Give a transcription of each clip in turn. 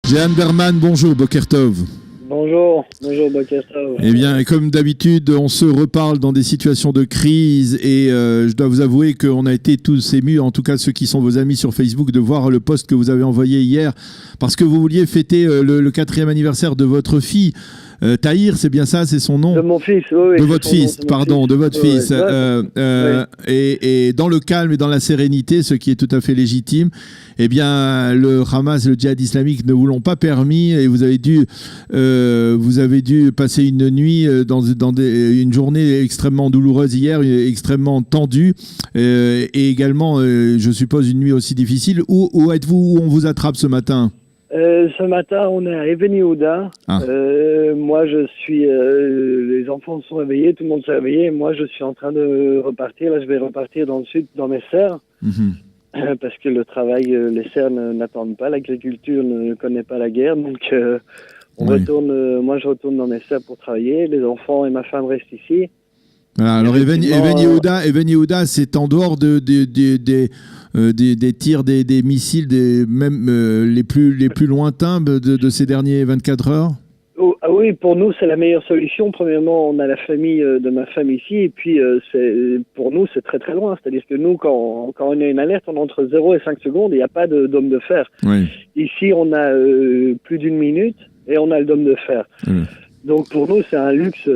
Jehan Berman, bonjour, Boker Tov. Bonjour Boker Tov. Eh bien, comme d'habitude, on se reparle dans des situations de crise et je dois vous avouer qu'on a été tous émus, en tout cas ceux qui sont vos amis sur Facebook, de voir le post que vous avez envoyé hier parce que vous vouliez fêter le 4e anniversaire de votre fille. Tahir, c'est bien ça, c'est son nom? De mon fils, oui. De votre fils, pardon, de votre fils. Et dans le calme et dans la sérénité, ce qui est tout à fait légitime, eh bien, le Hamas et le djihad islamique ne vous l'ont pas permis et vous avez dû passer une nuit une journée extrêmement douloureuse hier, extrêmement tendue et également, je suppose, une nuit aussi difficile. Où êtes-vous, où on vous attrape ce matin? Ce matin, on est à Even Yehuda. Moi, je suis... les enfants sont réveillés, tout le monde s'est réveillé. Moi, je suis en train de repartir. Là, je vais repartir dans le sud, dans mes serres. Parce que le travail, les serres n'attendent pas. L'agriculture ne connaît pas la guerre. Donc, moi, je retourne dans mes serres pour travailler. Les enfants et ma femme restent ici. Voilà, alors Even Yehuda, c'est en dehors des tirs, des missiles, même les plus lointains de ces derniers 24 heures? Oui, pour nous, c'est la meilleure solution. Premièrement, on a la famille de ma femme ici, et puis pour nous, c'est très très loin. C'est-à-dire que nous, quand on a une alerte, on est entre 0 et 5 secondes, et il n'y a pas d'homme de fer. Oui. Ici, on a plus d'une minute, et on a le dôme de fer. Donc pour nous, c'est un luxe,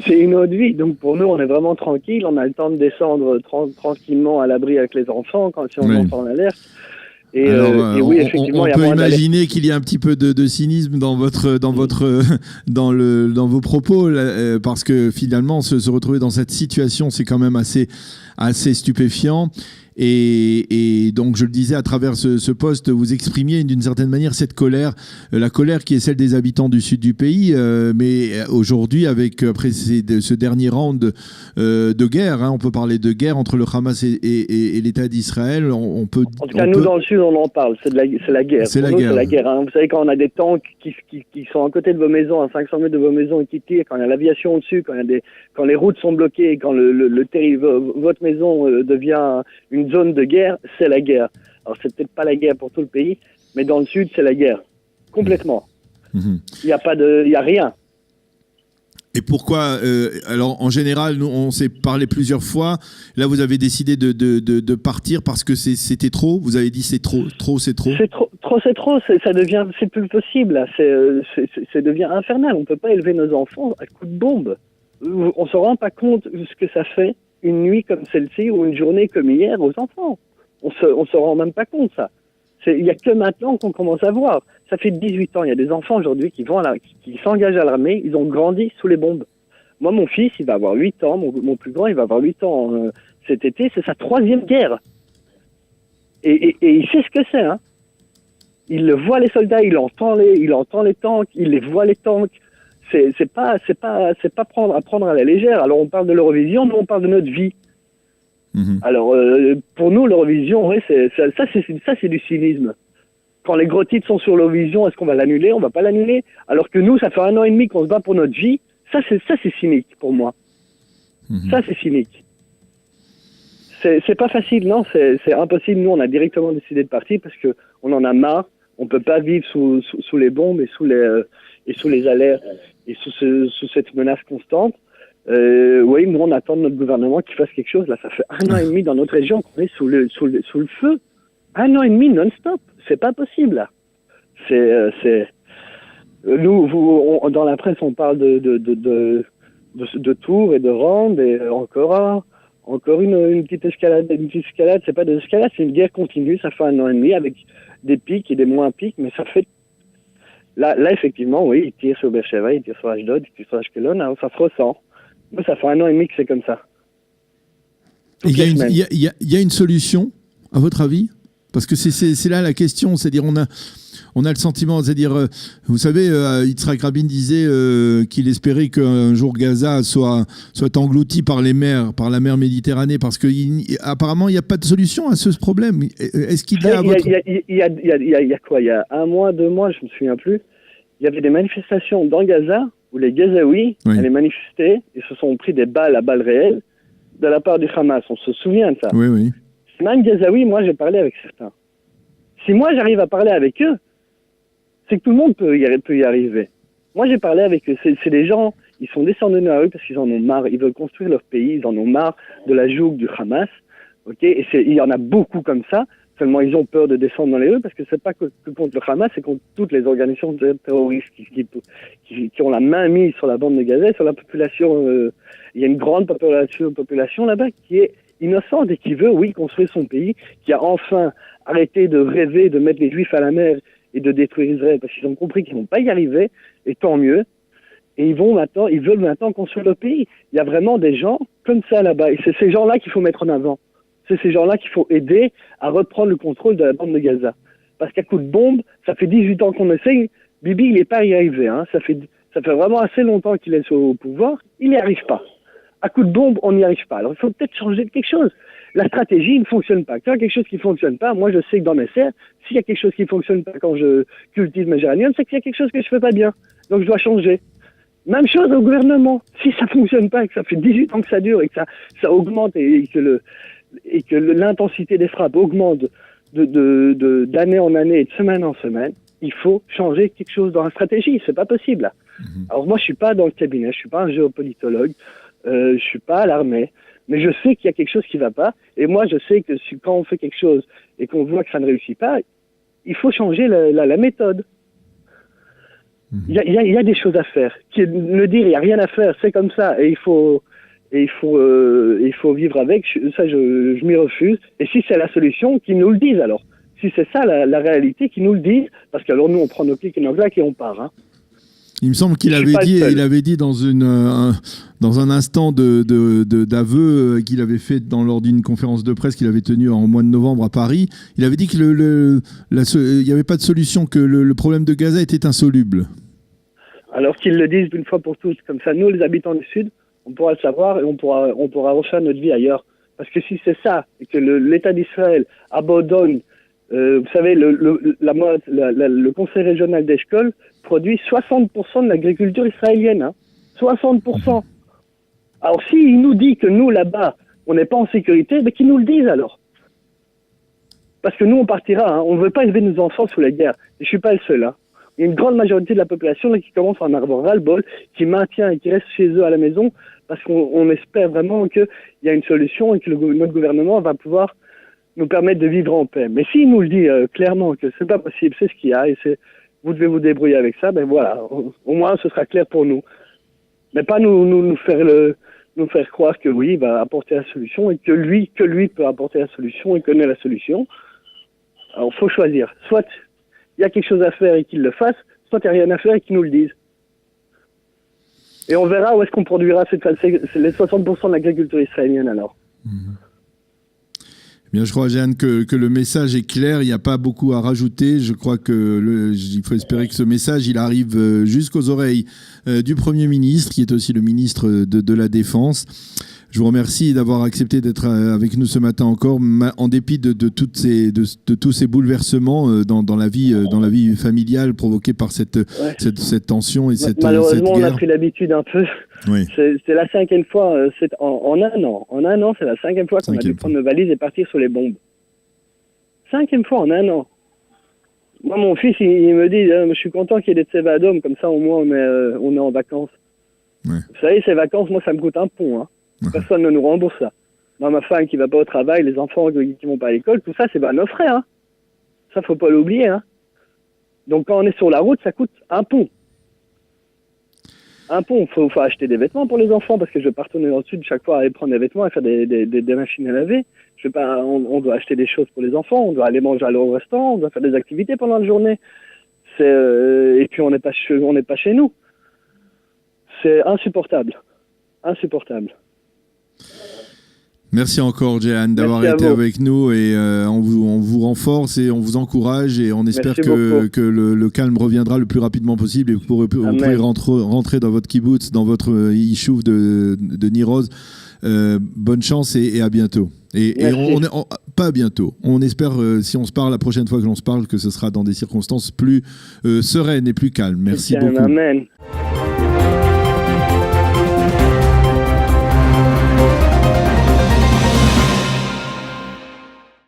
c'est une autre vie. Donc pour nous, on est vraiment tranquille. On a le temps de descendre tranquillement à l'abri avec les enfants si on entend l'alerte. Et, alors, et oui, effectivement, on peut imaginer qu'il y a un petit peu de cynisme dans vos propos, parce que finalement, se retrouver dans cette situation, c'est quand même assez stupéfiant. Et donc, je le disais, à travers ce post, vous exprimiez d'une certaine manière cette colère, la colère qui est celle des habitants du sud du pays. Mais aujourd'hui, après ce dernier round de guerre, on peut parler de guerre entre le Hamas et l'État d'Israël. En tout cas, nous, dans le sud, on en parle. C'est la guerre. C'est la guerre. Vous savez, quand on a des tanks qui sont à côté de vos maisons, à 500 mètres de vos maisons, et qui tirent, quand il y a l'aviation au-dessus, quand les routes sont bloquées, quand votre maison devient une zone de guerre, c'est la guerre. Alors c'est peut-être pas la guerre pour tout le pays, mais dans le sud, c'est la guerre. Complètement. Il n'y a rien. Et pourquoi alors en général, nous, on s'est parlé plusieurs fois. Là, vous avez décidé de partir parce que c'était trop. Vous avez dit c'est trop. C'est trop. Ça devient, c'est plus possible. Là. Ça devient infernal. On peut pas élever nos enfants à coups de bombe. On se rend pas compte de ce que ça fait une nuit comme celle-ci ou une journée comme hier aux enfants. On se rend même pas compte, ça. Il y a que maintenant qu'on commence à voir. Ça fait 18 ans. Il y a des enfants aujourd'hui qui s'engagent à l'armée. Ils ont grandi sous les bombes. Moi, mon fils, il va avoir 8 ans. Mon plus grand, il va avoir 8 ans cet été. C'est sa 3e guerre. Et il sait ce que c'est, hein. Il le voit, les soldats. Il entend les tanks. Il les voit, les tanks. C'est pas prendre à la légère. Alors on parle de l'Eurovision, nous on parle de notre vie. Alors pour nous l'Eurovision, c'est du cynisme. Quand les gros titres sont sur l'Eurovision, est-ce qu'on va l'annuler? On va pas l'annuler. Alors que nous, ça fait 1 an et demi qu'on se bat pour notre vie. Ça c'est cynique pour moi. Ça c'est cynique. C'est pas facile, non. C'est impossible. Nous on a directement décidé de partir parce que on en a marre. On peut pas vivre sous les bombes et sous les alertes et sous cette menace constante. Oui, nous on attend de notre gouvernement qu'il fasse quelque chose. Là, ça fait 1 an et demi dans notre région qu'on est sous le feu. 1 an et demi non-stop. C'est pas possible, là. Nous, dans la presse, on parle de tours et de rondes et encore une petite escalade. Une petite escalade, c'est pas de l'escalade, c'est une guerre continue. Ça fait 1 an et demi avec des pics et des moins pics, mais ça fait... Là, effectivement, oui, ils tirent sur Beersheva, ils tirent sur Ashdod, ils tirent sur Ashkelon, hein, ça se ressent. Mais ça fait 1 an et demi que c'est comme ça. Il y a une solution, à votre avis? Parce que c'est là la question, c'est-à-dire on a le sentiment, c'est-à-dire, vous savez, Yitzhak Rabin disait qu'il espérait qu'un jour Gaza soit englouti par la mer Méditerranée, parce qu'apparemment il n'y a pas de solution à ce problème. Est-ce qu'il y a Il y a quoi? Il y a 1 mois, 2 mois, je ne me souviens plus. Il y avait des manifestations dans Gaza où les Gazaouis allaient manifester et se sont pris des balles à balles réelles de la part du Hamas. On se souvient de ça. Oui. Même Gazaouis, moi j'ai parlé avec certains. Si moi j'arrive à parler avec eux, c'est que tout le monde peut y arriver. Moi, j'ai parlé avec eux. C'est des gens, ils sont descendus dans la rue parce qu'ils en ont marre. Ils veulent construire leur pays. Ils en ont marre de la joug du Hamas. Ok, et il y en a beaucoup comme ça. Seulement, ils ont peur de descendre dans les rues parce que c'est pas que contre le Hamas, c'est contre toutes les organisations terroristes qui ont la main mise sur la bande de Gaza et sur la population. Il y a une grande population là-bas qui est innocente et qui veut, oui, construire son pays, qui a enfin arrêté de rêver de mettre les Juifs à la mer et de détruire Israël parce qu'ils ont compris qu'ils vont pas y arriver, et tant mieux. Et ils veulent maintenant construire le pays. Il y a vraiment des gens comme ça là-bas. Et c'est ces gens-là qu'il faut mettre en avant. C'est ces gens-là qu'il faut aider à reprendre le contrôle de la bande de Gaza. Parce qu'à coup de bombe, ça fait 18 ans qu'on essaye. Bibi, il n'est pas y arrivé. Hein. Ça fait vraiment assez longtemps qu'il est au pouvoir. Il n'y arrive pas. À coup de bombe, on n'y arrive pas. Alors il faut peut-être changer de quelque chose. La stratégie ne fonctionne pas. Quand il y a quelque chose qui ne fonctionne pas, moi je sais que dans mes serres, s'il y a quelque chose qui ne fonctionne pas quand je cultive mes géraniums, c'est qu'il y a quelque chose que je ne fais pas bien. Donc je dois changer. Même chose au gouvernement. Si ça ne fonctionne pas et que ça fait 18 ans que ça dure et que ça augmente et que l'intensité des frappes augmente d'année en année et de semaine en semaine, il faut changer quelque chose dans la stratégie. C'est pas possible. Alors moi je suis pas dans le cabinet, je suis pas un géopolitologue, je suis pas à l'armée, mais je sais qu'il y a quelque chose qui va pas. Et moi je sais que quand on fait quelque chose et qu'on voit que ça ne réussit pas, il faut changer la méthode. Il y a des choses à faire. Le dire il y a rien à faire, c'est comme ça et il faut vivre avec. Ça je m'y refuse. Et si c'est la solution, qu'ils nous le disent alors. Si c'est ça la réalité, qu'ils nous le disent, parce qu'alors nous on prend nos clics et nos claques et on part. Hein. Il me semble qu'il avait dit dans un instant d'aveu qu'il avait fait lors d'une conférence de presse qu'il avait tenue en mois de novembre à Paris. Il avait dit que il n'y avait pas de solution, que le problème de Gaza était insoluble. Alors qu'ils le disent d'une fois pour toutes, comme ça, nous les habitants du Sud, on pourra le savoir et on pourra refaire notre vie ailleurs. Parce que si c'est ça, et que l'État d'Israël abandonne, vous savez, le Conseil régional d'Eshkol produit 60% de l'agriculture israélienne. Hein. 60%. Alors s'il nous dit que nous, là-bas, on n'est pas en sécurité, ben qu'ils nous le disent alors. Parce que nous, on partira. Hein. On ne veut pas élever nos enfants sous la guerre. Et je ne suis pas le seul. Hein. Il y a une grande majorité de la population là, qui commence à en avoir ras-le-bol, qui maintient et qui reste chez eux à la maison, parce qu'on espère vraiment qu'il y a une solution et que notre gouvernement va pouvoir nous permettre de vivre en paix. Mais s'il nous le dit clairement que c'est pas possible, c'est ce qu'il y a, et vous devez vous débrouiller avec ça, ben voilà, au moins ce sera clair pour nous. Mais pas nous faire croire que oui, il va apporter la solution, et que lui peut apporter la solution et connaît la solution. Alors faut choisir. Soit il y a quelque chose à faire et qu'il le fasse, soit il n'y a rien à faire et qu'il nous le dise. Et on verra où est-ce qu'on produira les 60% de l'agriculture israélienne alors. Bien, je crois, Jeanne, que le message est clair. Il n'y a pas beaucoup à rajouter. Je crois il faut espérer que ce message, il arrive jusqu'aux oreilles du Premier ministre, qui est aussi le ministre de la Défense. Je vous remercie d'avoir accepté d'être avec nous ce matin encore, en dépit de tous ces bouleversements dans la vie familiale provoquée par cette tension et cette guerre. Malheureusement, on a pris l'habitude un peu. Oui. C'est la 5e fois, en un an. En un an, c'est la 5e fois qu'on a dû prendre nos valises et partir sur les bombes. 5e fois en un an. Moi, mon fils, il me dit, je suis content qu'il y ait des Tsevadom, comme ça au moins on est en vacances. Ouais. Vous savez, ces vacances, moi, ça me coûte un pont. Hein. Personne ne nous rembourse ça. Moi, ma femme qui va pas au travail, les enfants qui vont pas à l'école, tout ça, c'est nos frais. Hein. Ça, faut pas l'oublier. Hein. Donc, quand on est sur la route, ça coûte un pont. Un pont, faut acheter des vêtements pour les enfants, parce que je vais pas retourner dans le sud chaque fois aller prendre des vêtements et faire des machines à laver. On doit acheter des choses pour les enfants, on doit aller manger au restaurant, on doit faire des activités pendant la journée. Et puis on n'est pas chez nous. C'est insupportable. Insupportable. Merci encore, Jeanne, d'avoir été avec nous, et on vous renforce et on vous encourage, et on espère que le calme reviendra le plus rapidement possible et vous pourrez rentrer dans votre kibbutz, dans votre yishuv de Niroz. Bonne chance et à bientôt. Et pas à bientôt. On espère, si on se parle la prochaine fois que l'on se parle, que ce sera dans des circonstances plus sereines et plus calmes. Merci beaucoup. Amen.